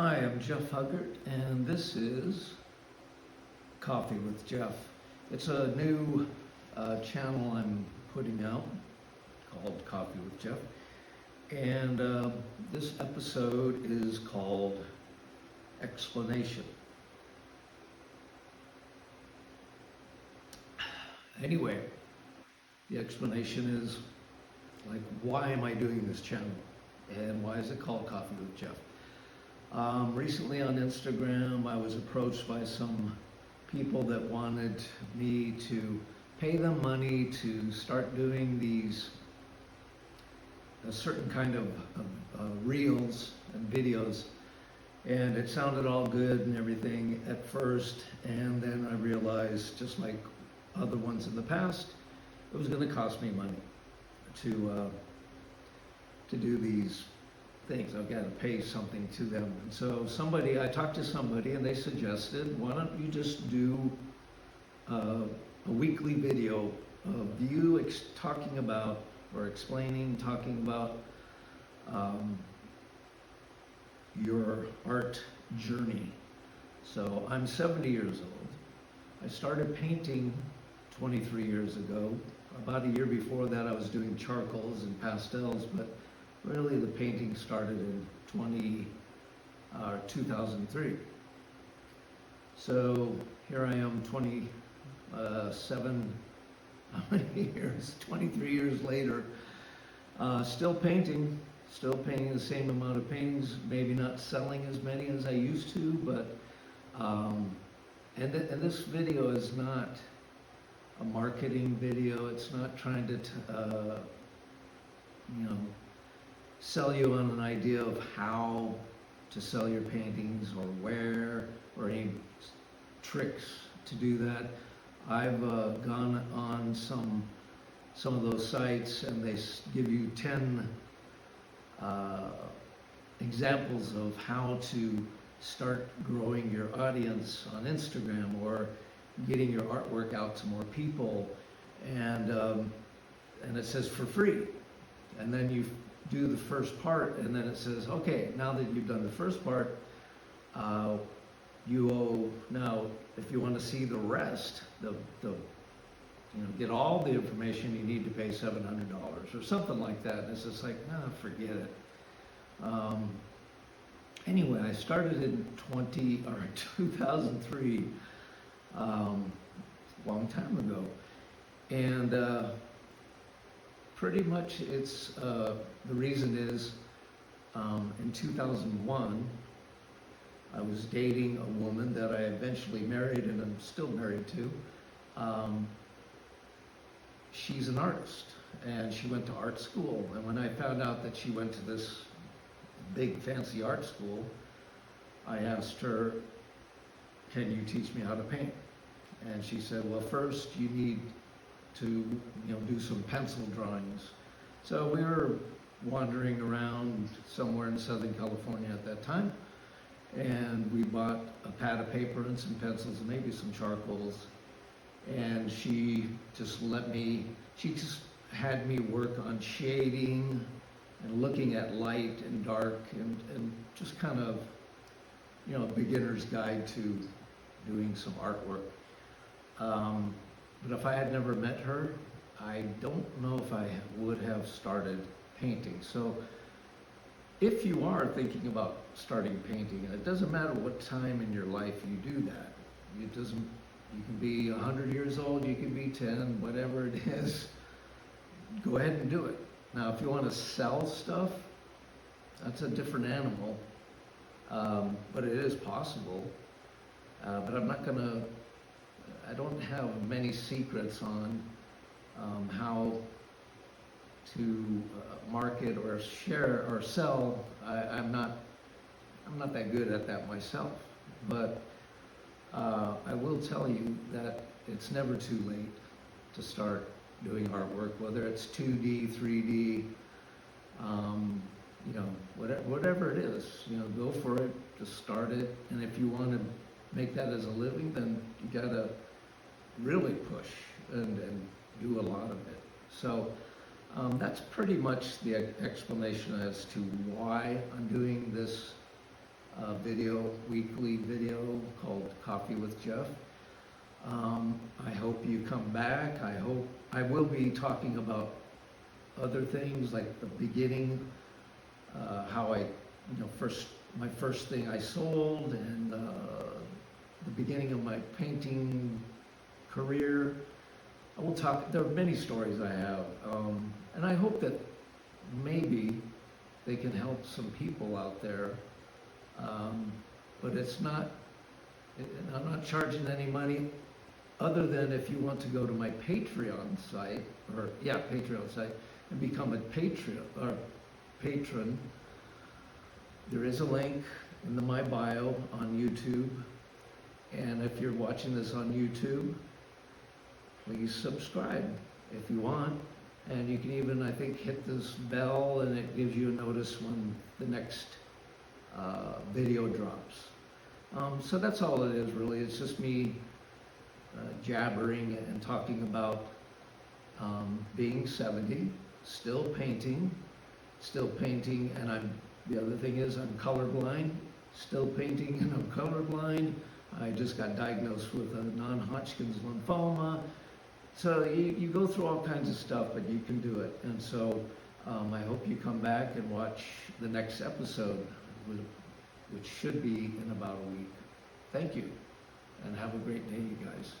Hi, I'm Jeff Huggart, and this is Coffee with Jeff. It's a new channel I'm putting out called Coffee with Jeff, and this episode is called Explanation. Anyway, the explanation is like, why am I doing this channel, and why is it called Coffee with Jeff? Recently on Instagram, I was approached by some people that wanted me to pay them money to start doing these a certain kind of reels and videos, and it sounded all good and everything at first, and then I realized, just like other ones in the past, it was going to cost me money to do these things. I've got to pay something to them. And so I talked to somebody and they suggested, why don't you just do a weekly video of you talking about or talking about your art journey. So I'm 70 years old. I started painting 23 years ago. About a year before that, I was doing charcoals and pastels, but really the painting started in 2003. So here I am 27, how many years? 23 years later, still painting the same amount of paintings, maybe not selling as many as I used to, but, and this video is not a marketing video. It's not trying to, sell you on an idea of how to sell your paintings or where, or any tricks to do that. I've gone on some of those sites and they give you 10 examples of how to start growing your audience on Instagram or getting your artwork out to more people, and it says for free, and then you do the first part, and then it says, okay, now that you've done the first part, you owe, now if you want to see the rest, get all the information, you need to pay $700 or something like that. And it's just like, forget it. Anyway, I started in 2003, a long time ago, and pretty much it's the reason is in 2001 I was dating a woman that I eventually married, and I'm still married to. She's an artist and she went to art school, and when I found out that she went to this big fancy art school, I asked her, can you teach me how to paint? And she said, well, first you need to do some pencil drawings. So we were wandering around somewhere in Southern California at that time, and we bought a pad of paper and some pencils and maybe some charcoals, and she just had me work on shading and looking at light and dark and just kind of a beginner's guide to doing some artwork. But if I had never met her, I don't know if I would have started painting. So if you are thinking about starting painting, and it doesn't matter what time in your life you do that. You can be 100 years old, you can be 10, whatever it is, go ahead and do it. Now, if you want to sell stuff, that's a different animal, but it is possible. But I don't have many secrets on how to market or share or sell. I'm not that good at that myself, but I will tell you that it's never too late to start doing artwork, whether it's 2D, 3D, whatever it is, go for it, just start it. And if you want to make that as a living, then you gotta really push and do a lot of it. So that's pretty much the explanation as to why I'm doing this weekly video called Coffee with Jeff. I hope you come back. I will be talking about other things like the beginning, how my first thing I sold, and the beginning of my painting career. I will talk. There are many stories I have, and I hope that maybe they can help some people out there. But it's not. I'm not charging any money, other than if you want to go to my Patreon site, Patreon site, and become a patron. There is a link in my bio on YouTube, and if you're watching this on YouTube, please subscribe if you want, and you can even, I think, hit this bell, and it gives you a notice when the next video drops. So that's all it is, really. It's just me jabbering and talking about being 70, still painting, and the other thing is I'm colorblind, still painting, and I'm colorblind. I just got diagnosed with a non-Hodgkin's lymphoma. So you go through all kinds of stuff, but you can do it. And so I hope you come back and watch the next episode, which should be in about a week. Thank you, and have a great day, you guys.